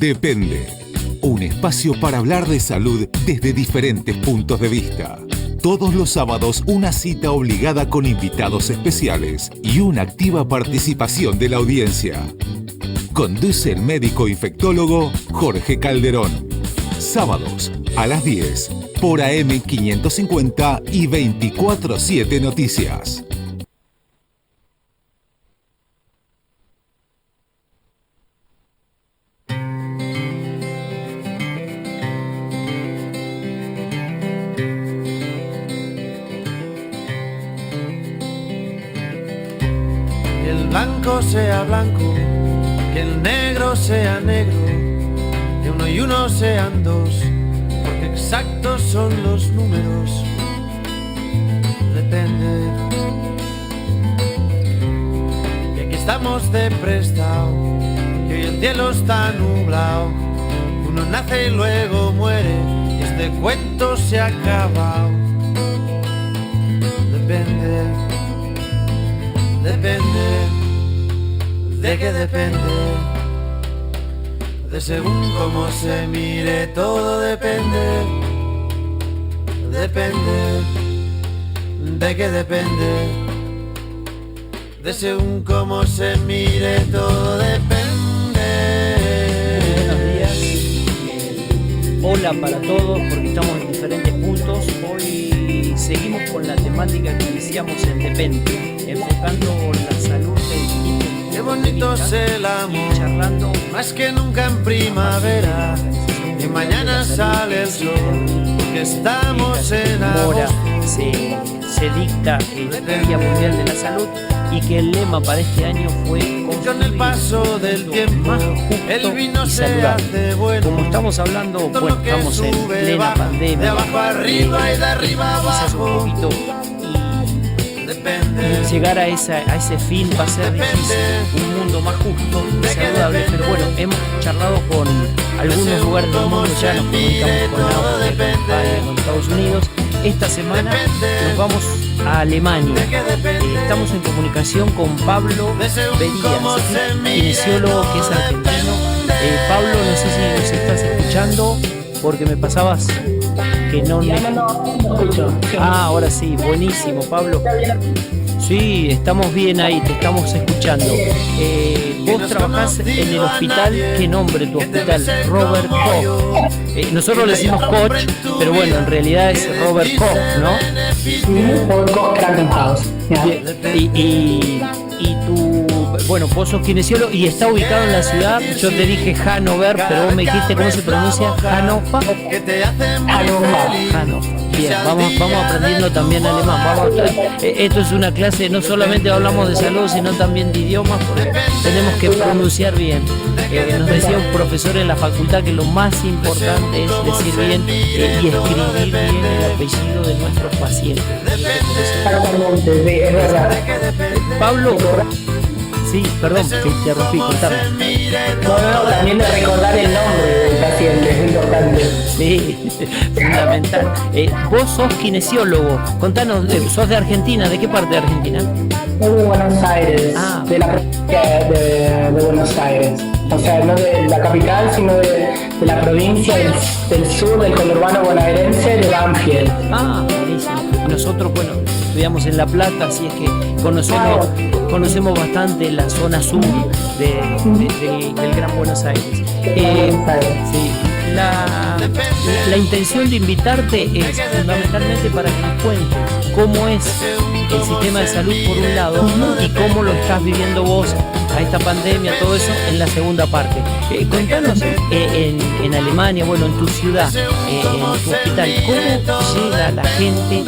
Depende. Un espacio para hablar de salud desde diferentes puntos de vista. Todos los sábados una cita obligada con invitados especiales y una activa participación de la audiencia. Conduce el médico infectólogo Jorge Calderón. Sábados a las 10 por AM 550 y 24/7 Noticias. Sea blanco, que el negro sea negro, que uno y uno sean dos, porque exactos son los números. Depende. Y aquí estamos de prestado, que hoy el cielo está nublado. Uno nace y luego muere, y este cuento se ha acabado. Depende. Depende. ¿De qué depende? De según cómo se mire, todo depende. Depende. ¿De qué depende? De según cómo se mire, todo depende. Buenos días. Hola para todos, porque estamos en diferentes puntos. Hoy seguimos con la temática que iniciamos en Depende, enfocando la salud del tipo. Qué bonito es el amor, charlando más que nunca en primavera. Y mañana sale el sol, porque estamos en agosto. Se dicta el Día Mundial de la Salud y que el lema para este año fue con el paso del tiempo más justo el vino y se saludable. hace bueno. Como estamos hablando, bueno, estamos en plena pandemia, de abajo arriba y de arriba quizás un abajo. poquito y llegar a ese fin va a ser difícil, un mundo más justo y saludable, pero bueno, hemos charlado con algunos lugares del mundo, ya nos comunicamos con Austria, con España, con Estados Unidos. Esta semana nos vamos a Alemania. Estamos en comunicación con Pablo Berías, kinesiólogo que es argentino. Pablo, no sé si nos estás escuchando, porque me pasabas que no escucho. Ah, ahora sí, buenísimo, Pablo. Sí, estamos bien ahí, te estamos escuchando. Vos trabajás en el hospital, ¿qué nombre tu hospital? Robert Koch. Nosotros le decimos Koch, pero bueno, en realidad es Robert Koch, ¿no? Robert Koch Krankenhaus. Y tú, bueno, vos sos kinesiólogo y está ubicado en la ciudad. Yo te dije Hannover, pero vos me dijiste cómo se pronuncia. Hannover. Bien, vamos aprendiendo también alemán. Esto es una clase, no solamente hablamos de salud, sino también de idiomas, porque tenemos que pronunciar bien. Nos decía un profesor en la facultad que lo más importante es decir bien y escribir bien el apellido de nuestros pacientes. Exactamente, sí, es verdad. Pablo, sí, perdón, te interrumpí, contame. No, también de recordar el nombre del paciente, es importante. Sí, fundamental. Vos sos kinesiólogo, contanos, sos de Argentina, ¿de qué parte de Argentina? Soy de Buenos Aires, de la provincia de Buenos Aires. O sea, no de la capital, sino de la provincia del sur, del conurbano bonaerense de Banfield. Ah, buenísimo. Nosotros, bueno, estudiamos en La Plata, así es que conocemos bastante la zona sur del Gran Buenos Aires. Sí, la intención de invitarte es fundamentalmente para que nos cuentes cómo es el sistema de salud por un lado y cómo lo estás viviendo vos a esta pandemia, todo eso en la segunda parte. Contanos en Alemania, bueno, en tu ciudad, en tu hospital, ¿cómo llega la gente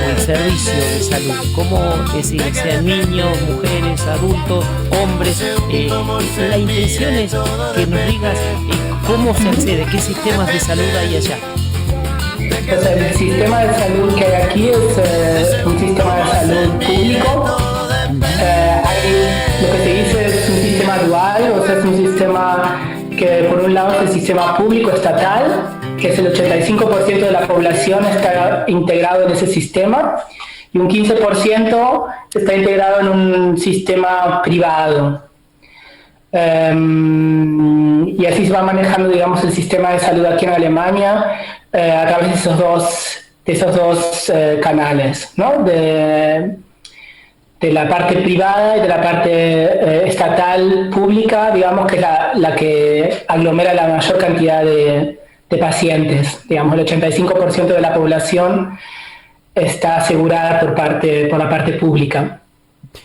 al servicio de salud? ¿Cómo, es decir, sean niños, mujeres, adultos, hombres? La intención es que nos digas cómo se accede, qué sistemas de salud hay allá. Pues el sistema de salud que hay aquí es un sistema de salud público. Lo que se dice es un sistema dual, o sea, es un sistema que por un lado es el sistema público estatal, que es el 85% de la población está integrado en ese sistema, y un 15% está integrado en un sistema privado. y así se va manejando, digamos, el sistema de salud aquí en Alemania a través de esos dos canales, ¿no? De la parte privada y de la parte estatal pública, digamos, que es la que aglomera la mayor cantidad de pacientes. Digamos, el 85% de la población está asegurada por la parte pública,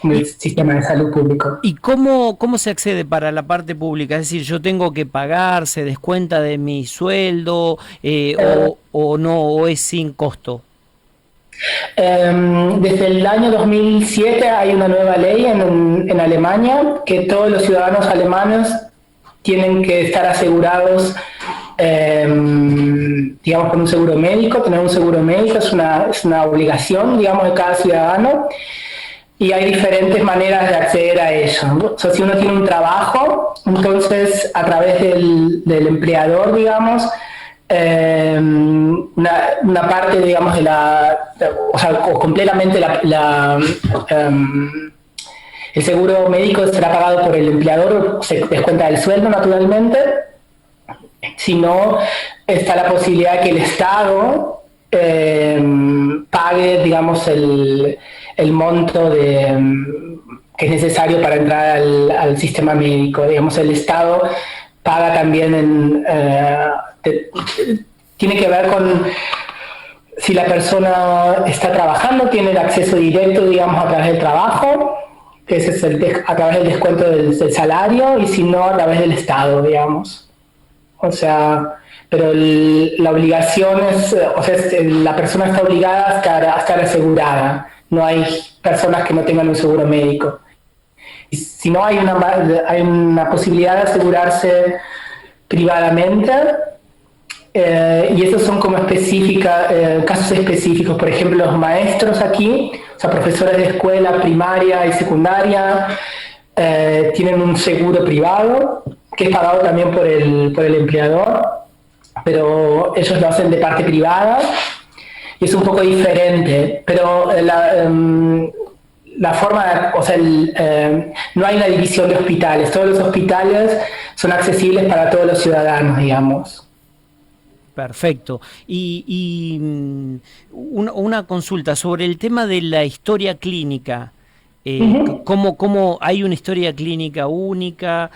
del sistema de salud público. ¿Y cómo se accede para la parte pública? Es decir, yo tengo que pagar, se descuenta de mi sueldo o no, o es sin costo. Desde el año 2007 hay una nueva ley en Alemania que todos los ciudadanos alemanes tienen que estar asegurados, digamos, con un seguro médico. Tener un seguro médico es una obligación, digamos, de cada ciudadano, y hay diferentes maneras de acceder a eso, ¿no? O sea, si uno tiene un trabajo, entonces a través del empleador, digamos, una parte, digamos, o completamente el seguro médico será pagado por el empleador, se descuenta del sueldo, naturalmente. Si no, está la posibilidad de que el Estado pague, digamos, el monto que es necesario para entrar al sistema médico. Digamos, el Estado paga también tiene que ver con si la persona está trabajando, tiene el acceso directo, digamos, a través del trabajo, que ese es a través del descuento del salario, y si no, a través del Estado, digamos. O sea, pero la obligación la persona está obligada a estar asegurada. No hay personas que no tengan un seguro médico. Y si no, hay una posibilidad de asegurarse privadamente, y esos son como casos específicos. Por ejemplo, los maestros aquí, o sea, profesores de escuela primaria y secundaria, tienen un seguro privado que es pagado también por el empleador, pero ellos lo hacen de parte privada y es un poco diferente, pero la forma, no hay una división de hospitales. Todos los hospitales son accesibles para todos los ciudadanos, digamos. Perfecto. Y una consulta sobre el tema de la historia clínica. ¿Cómo hay una historia clínica única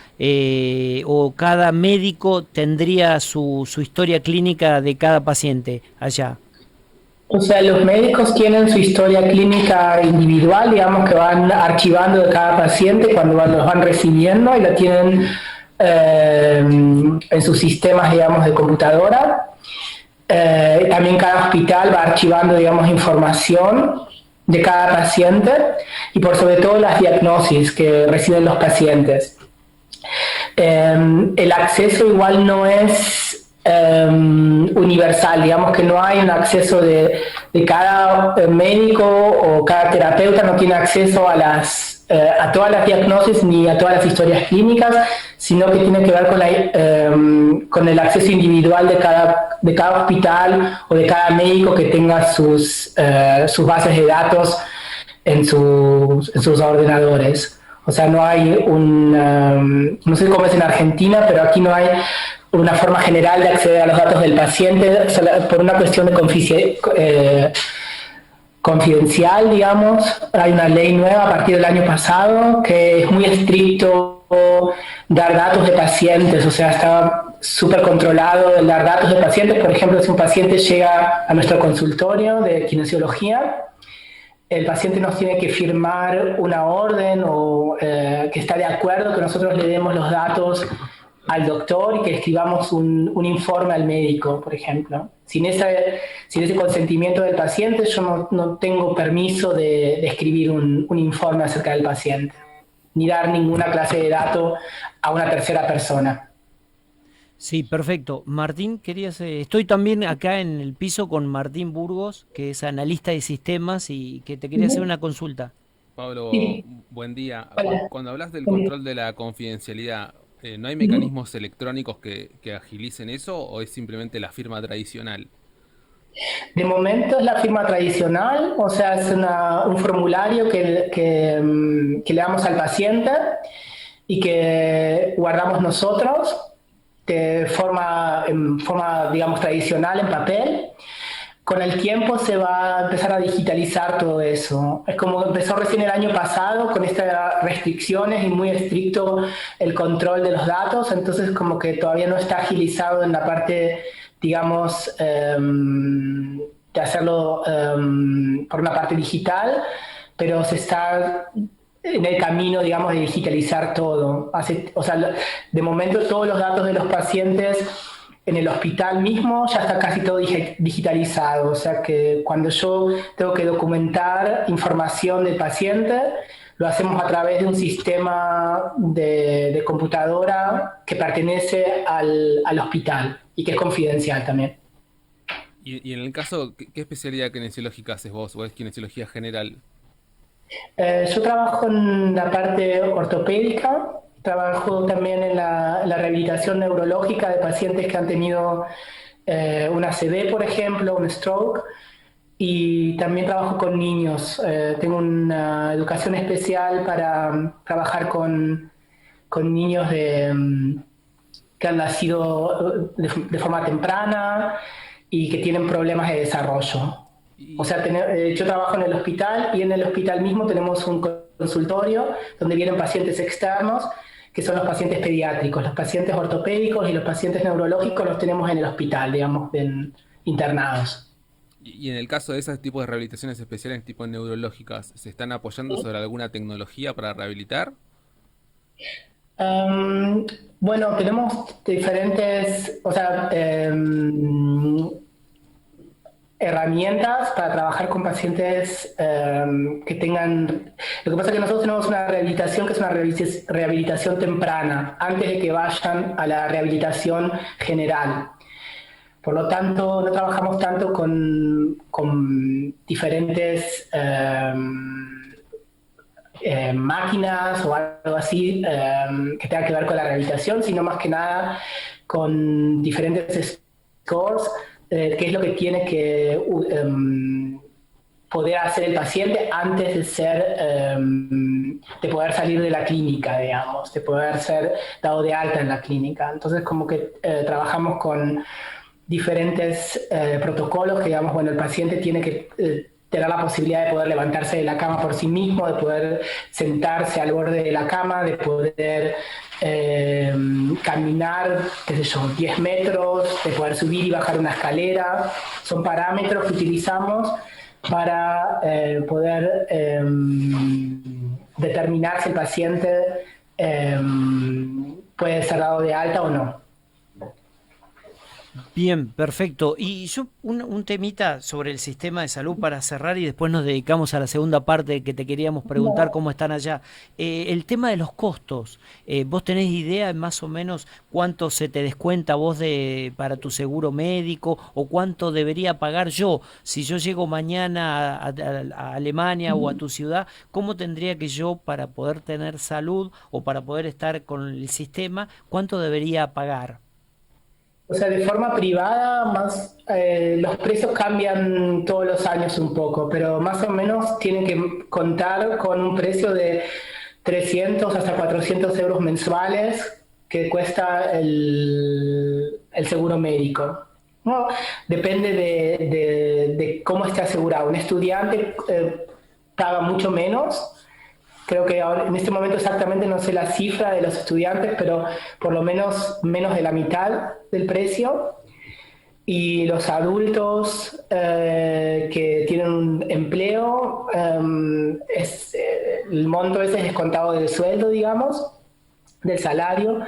o cada médico tendría su historia clínica de cada paciente allá? O sea, los médicos tienen su historia clínica individual, digamos, que van archivando de cada paciente cuando los van recibiendo, y la tienen en sus sistemas, digamos, de computadora. También cada hospital va archivando, digamos, información de cada paciente, y por sobre todo las diagnosis que reciben los pacientes. El acceso igual no es universal, digamos que no hay un acceso de cada médico o cada terapeuta no tiene acceso a todas las diagnosis ni a todas las historias clínicas, sino que tiene que ver con el acceso individual de cada hospital o de cada médico que tenga sus bases de datos en sus ordenadores. O sea, no hay no sé cómo es en Argentina, pero aquí no hay una forma general de acceder a los datos del paciente por una cuestión de confidencial, digamos. Hay una ley nueva a partir del año pasado que es muy estricto dar datos de pacientes, o sea, está súper controlado el dar datos de pacientes. Por ejemplo, si un paciente llega a nuestro consultorio de kinesiología, el paciente nos tiene que firmar una orden o que está de acuerdo que nosotros le demos los datos al doctor y que escribamos un informe al médico, por ejemplo. Sin ese consentimiento del paciente, yo no tengo permiso de escribir un informe acerca del paciente, ni dar ninguna clase de dato a una tercera persona. Sí, perfecto. Martín, estoy también acá en el piso con Martín Burgos, que es analista de sistemas y que te quería hacer una consulta. Pablo, Sí. buen día. Hola. Cuando hablas del control de la confidencialidad, ¿no hay mecanismos electrónicos que agilicen eso o es simplemente la firma tradicional? De momento es la firma tradicional, o sea, es un formulario que le damos al paciente y que guardamos nosotros. en forma, digamos, tradicional, en papel. Con el tiempo se va a empezar a digitalizar todo eso. Es como empezó recién el año pasado con estas restricciones y muy estricto el control de los datos, entonces como que todavía no está agilizado en la parte, digamos, de hacerlo por una parte digital, pero se está en el camino, digamos, de digitalizar todo. O sea, de momento todos los datos de los pacientes en el hospital mismo ya está casi todo digitalizado, o sea que cuando yo tengo que documentar información del paciente, lo hacemos a través de un sistema de computadora que pertenece al hospital y que es confidencial también. Y en el caso, ¿qué especialidad kinesiológica haces vos? ¿O es kinesiología general? Yo trabajo en la parte ortopédica, trabajo también en la rehabilitación neurológica de pacientes que han tenido una ACV, por ejemplo, un stroke, y también trabajo con niños. Tengo una educación especial para trabajar con niños que han nacido de forma temprana y que tienen problemas de desarrollo. O sea, yo trabajo en el hospital y en el hospital mismo tenemos un consultorio donde vienen pacientes externos, que son los pacientes pediátricos. Los pacientes ortopédicos y los pacientes neurológicos los tenemos en el hospital, digamos, internados. Y en el caso de ese tipo de rehabilitaciones especiales, tipo neurológicas, ¿se están apoyando sobre alguna tecnología para rehabilitar? Bueno, tenemos diferentes, o sea, herramientas para trabajar con pacientes que tengan... Lo que pasa es que nosotros tenemos una rehabilitación que es una rehabilitación temprana, antes de que vayan a la rehabilitación general. Por lo tanto, no trabajamos tanto con diferentes máquinas o algo así que tenga que ver con la rehabilitación, sino más que nada con diferentes scores, qué es lo que tiene que poder hacer el paciente antes de poder salir de la clínica, digamos, de poder ser dado de alta en la clínica. Entonces, como que trabajamos con diferentes protocolos que, digamos, bueno, el paciente tiene que tener la posibilidad de poder levantarse de la cama por sí mismo, de poder sentarse al borde de la cama, de poder caminar, qué sé yo, 10 metros, de poder subir y bajar una escalera. Son parámetros que utilizamos para poder determinar si el paciente puede ser dado de alta o no. Bien, perfecto. Y yo un temita sobre el sistema de salud para cerrar y después nos dedicamos a la segunda parte que te queríamos preguntar cómo están allá. El tema de los costos. ¿Vos tenés idea más o menos cuánto se te descuenta vos para tu seguro médico o cuánto debería pagar yo? Si yo llego mañana a Alemania o a tu ciudad, ¿cómo tendría que yo para poder tener salud o para poder estar con el sistema, cuánto debería pagar? O sea, de forma privada, los precios cambian todos los años un poco, pero más o menos tienen que contar con un precio de 300 hasta 400 euros mensuales que cuesta el seguro médico. ¿No? Depende de cómo esté asegurado. Un estudiante paga mucho menos. Creo que ahora, en este momento exactamente no sé la cifra de los estudiantes, pero por lo menos de la mitad del precio. Y los adultos que tienen un empleo, el monto ese es descontado del sueldo, digamos, del salario,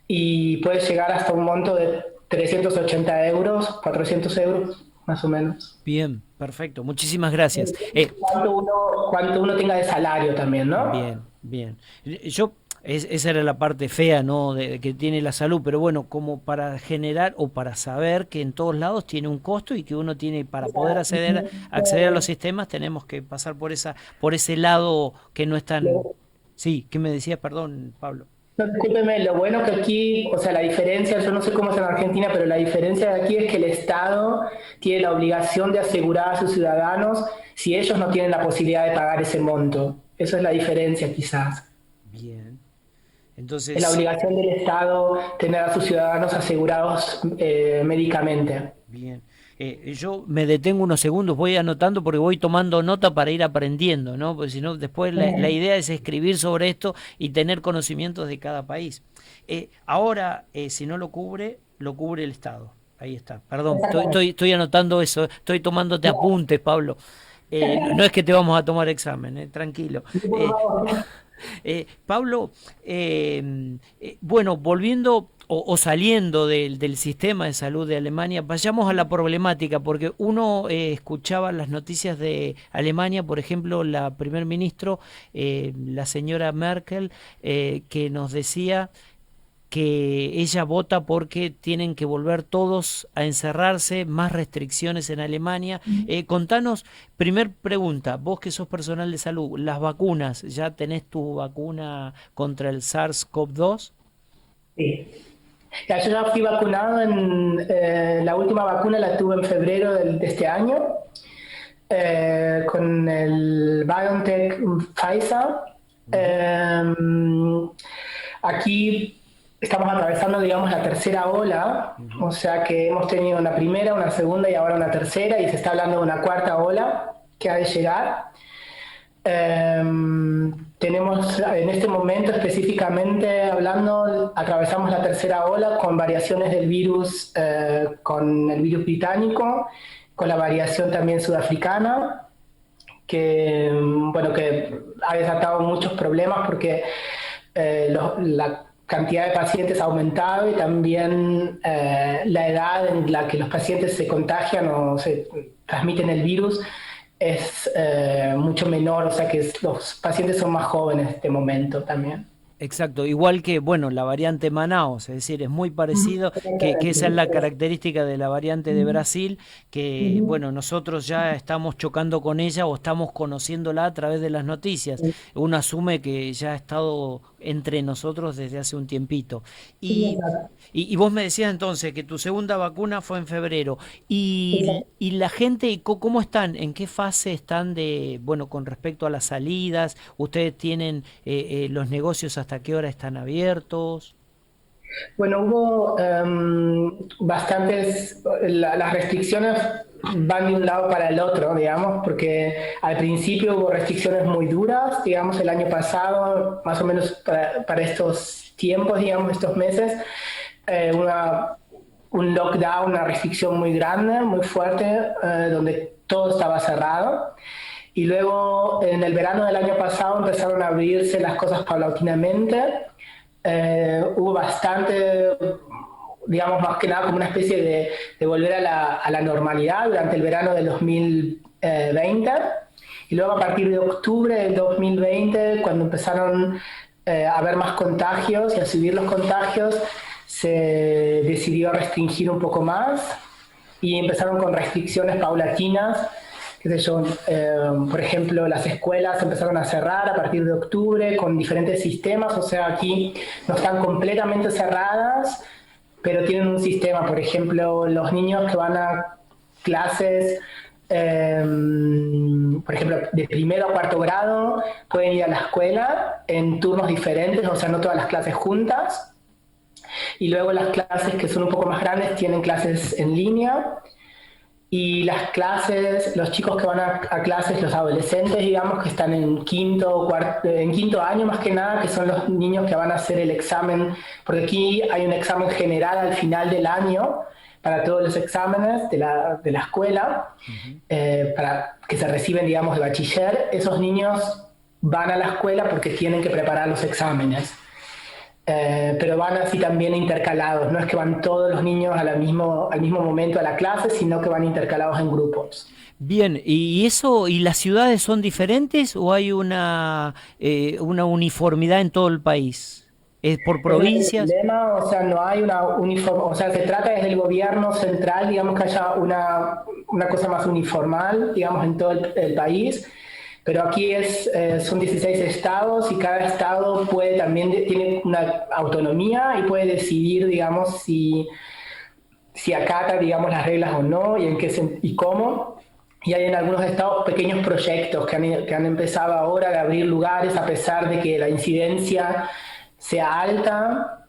y puede llegar hasta un monto de 380 euros, 400 euros, más o menos. Bien, perfecto. Muchísimas gracias. Cuánto uno tenga de salario también, ¿no? Bien, bien. Esa era la parte fea, ¿no? Que tiene la salud, pero bueno, como para generar o para saber que en todos lados tiene un costo y que uno tiene, para poder acceder a los sistemas, tenemos que pasar por ese lado que no es tan... Sí, ¿qué me decías? Perdón, Pablo. No, discúlpeme, lo bueno que aquí, o sea, la diferencia, yo no sé cómo es en Argentina, pero la diferencia de aquí es que el Estado tiene la obligación de asegurar a sus ciudadanos si ellos no tienen la posibilidad de pagar ese monto. Esa es la diferencia, quizás. Bien. Entonces, Es la obligación del Estado tener a sus ciudadanos asegurados médicamente. bien. Yo me detengo unos segundos, voy anotando porque voy tomando nota para ir aprendiendo, ¿no? Porque si no, después la idea es escribir sobre esto y tener conocimientos de cada país. Ahora, si no lo cubre el Estado. Ahí está. Perdón, estoy anotando eso, estoy tomándote apuntes, Pablo. No es que te vamos a tomar examen, tranquilo. Pablo, bueno, volviendo o saliendo del sistema de salud de Alemania, vayamos a la problemática, porque uno escuchaba las noticias de Alemania, por ejemplo, la primer ministro, la señora Merkel, que nos decía que ella vota porque tienen que volver todos a encerrarse, más restricciones en Alemania. Contanos, primer pregunta, vos que sos personal de salud, las vacunas, ¿ya tenés tu vacuna contra el SARS-CoV-2? Sí. Ya, yo ya fui vacunado, la última vacuna la tuve en febrero de este año, con el BioNTech Pfizer. Aquí estamos atravesando, digamos, la tercera ola, o sea que hemos tenido una primera, una segunda y ahora una tercera, y se está hablando de una cuarta ola que ha de llegar. Tenemos en este momento específicamente hablando, atravesamos la tercera ola con variaciones del virus, con el virus británico, con la variación también sudafricana, que, bueno, que ha desatado muchos problemas porque la cantidad de pacientes ha aumentado y también la edad en la que los pacientes se contagian o se transmiten el virus es mucho menor, o sea que los pacientes son más jóvenes en este momento también. Exacto, igual que, bueno, la variante Manaus, es decir, es muy parecido, que esa es la característica de la variante de Brasil, que, bueno, nosotros ya estamos chocando con ella o estamos conociéndola a través de las noticias. Uno asume que ya ha estado entre nosotros desde hace un tiempito. Y vos me decías entonces que tu segunda vacuna fue en febrero. Y la gente, ¿cómo están? ¿En qué fase están de, bueno, con respecto a las salidas? ¿Ustedes tienen los negocios hasta qué hora están abiertos? Bueno, hubo bastantes, las restricciones van de un lado para el otro, digamos, porque al principio hubo restricciones muy duras, digamos, el año pasado, más o menos para estos tiempos, digamos, estos meses, un lockdown, una restricción muy grande, muy fuerte, donde todo estaba cerrado. Y luego, en el verano del año pasado, empezaron a abrirse las cosas paulatinamente. Hubo bastante, digamos, más que nada como una especie de volver a la normalidad durante el verano del 2020. Y luego a partir de octubre del 2020, cuando empezaron a haber más contagios y a subir los contagios, se decidió restringir un poco más y empezaron con restricciones paulatinas. Qué sé yo, por ejemplo, las escuelas empezaron a cerrar a partir de octubre con diferentes sistemas, o sea, aquí no están completamente cerradas, pero tienen un sistema. Por ejemplo, los niños que van a clases, por ejemplo, de primero a cuarto grado, pueden ir a la escuela en turnos diferentes, o sea, no todas las clases juntas. Y luego las clases que son un poco más grandes tienen clases en línea. Y las clases, los chicos que van a clases, los adolescentes, digamos, que están en quinto año más que nada, que son los niños que van a hacer el examen, porque aquí hay un examen general al final del año para todos los exámenes de la escuela, para que se reciben, digamos, de bachiller. Esos niños van a la escuela porque tienen que preparar los exámenes. Pero van así también intercalados, no es que van todos los niños al mismo momento a la clase, sino que van intercalados en grupos. Bien, ¿y eso, y las ciudades son diferentes o hay una uniformidad en todo el país? ¿Es por provincias? El problema, o sea, no hay una uniformidad, o sea, se trata desde el gobierno central, digamos, que haya una cosa más uniformal, digamos, en todo el país. Pero aquí son 16 estados y cada estado tiene una autonomía y puede decidir, digamos, si acata, digamos, las reglas o no y cómo. Y hay en algunos estados pequeños proyectos que han empezado ahora de abrir lugares a pesar de que la incidencia sea alta.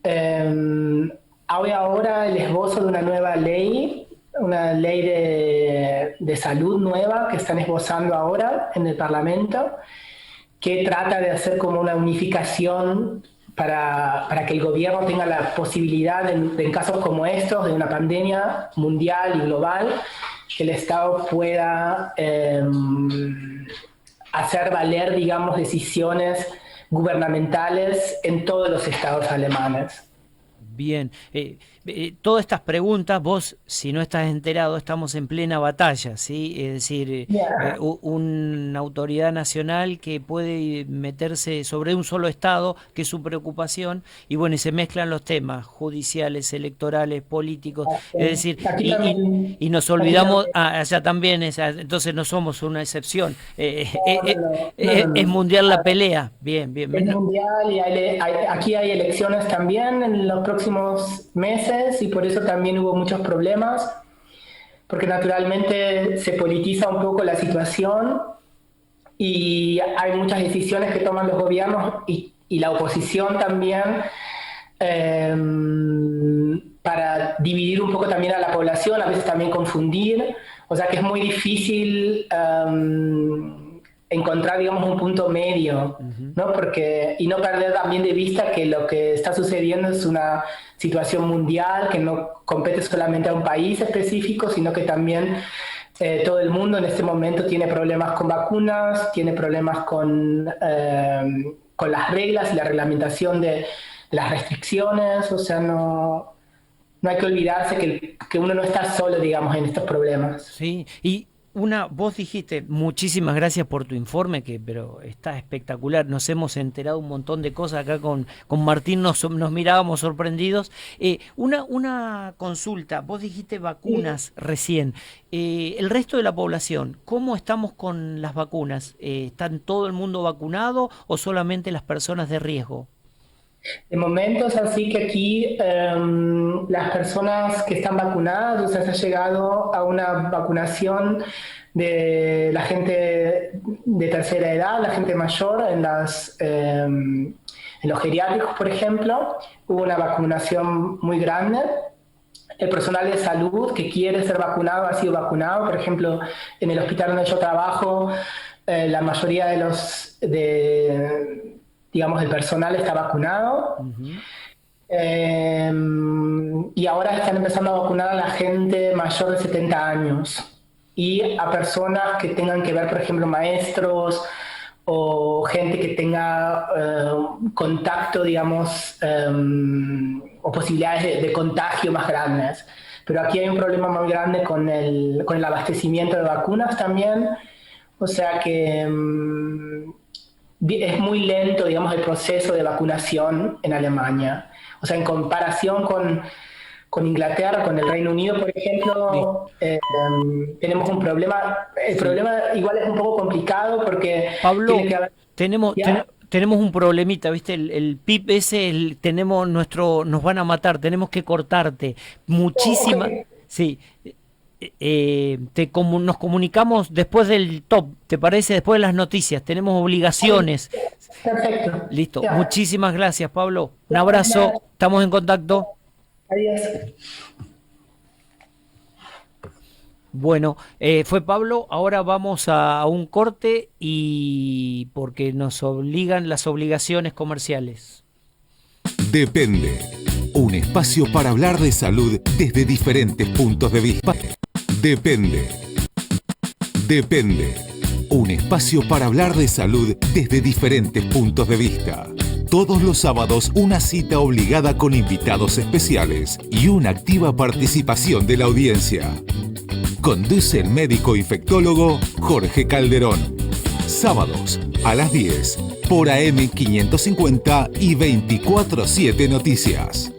Hay ahora el esbozo de una nueva ley, una ley de salud nueva que están esbozando ahora en el Parlamento, que trata de hacer como una unificación para que el gobierno tenga la posibilidad, en casos como estos, de una pandemia mundial y global, que el Estado pueda hacer valer, digamos, decisiones gubernamentales en todos los estados alemanes. Bien, todas estas preguntas, vos, si no estás enterado, estamos en plena batalla, ¿sí? Es decir, una autoridad nacional que puede meterse sobre un solo estado, que es su preocupación, y bueno, y se mezclan los temas judiciales, electorales, políticos, es decir, y nos olvidamos, allá también, entonces no somos una excepción, es mundial la pelea, bien. Es mundial y aquí hay elecciones también en los próximos meses y por eso también hubo muchos problemas, porque naturalmente se politiza un poco la situación y hay muchas decisiones que toman los gobiernos y la oposición también para dividir un poco también a la población, a veces también confundir, o sea que es muy difícil encontrar, digamos, un punto medio, ¿no? Y no perder también de vista que lo que está sucediendo es una situación mundial que no compete solamente a un país específico, sino que también todo el mundo en este momento tiene problemas con vacunas, tiene problemas con las reglas y la reglamentación de las restricciones, o sea, no hay que olvidarse que uno no está solo, digamos, en estos problemas. Sí, y vos dijiste, muchísimas gracias por tu informe, pero está espectacular, nos hemos enterado un montón de cosas acá con Martín, nos mirábamos sorprendidos. Una consulta, vos dijiste vacunas recién, el resto de la población, ¿cómo estamos con las vacunas? ¿Están todo el mundo vacunado o solamente las personas de riesgo? De momento es así que aquí las personas que están vacunadas, o sea, se ha llegado a una vacunación de la gente de tercera edad, la gente mayor, en los geriátricos, por ejemplo, hubo una vacunación muy grande. El personal de salud que quiere ser vacunado ha sido vacunado. Por ejemplo, en el hospital donde yo trabajo, la mayoría digamos, el personal está vacunado. Y ahora están empezando a vacunar a la gente mayor de 70 años y a personas que tengan que ver, por ejemplo, maestros o gente que tenga contacto, digamos, o posibilidades de contagio más grandes. Pero aquí hay un problema muy grande con el abastecimiento de vacunas también, o sea que es muy lento, digamos, el proceso de vacunación en Alemania. O sea, en comparación con Inglaterra, con el Reino Unido, por ejemplo, tenemos un problema. El problema igual es un poco complicado porque Pablo, tiene que haber... tenemos un problemita, ¿viste? El PIB ese, nos van a matar, tenemos que cortarte. Muchísimas... Okay. Sí. Nos comunicamos después del top, ¿te parece? Después de las noticias, tenemos obligaciones. Perfecto. Listo, muchísimas gracias, Pablo. Un abrazo, estamos en contacto. Adiós. Bueno, fue Pablo, ahora vamos a un corte y porque nos obligan las obligaciones comerciales. Depende. Un espacio para hablar de salud desde diferentes puntos de vista. Depende. Depende. Un espacio para hablar de salud desde diferentes puntos de vista. Todos los sábados una cita obligada con invitados especiales y una activa participación de la audiencia. Conduce el médico infectólogo Jorge Calderón. Sábados a las 10 por AM 550 y 24/7 Noticias.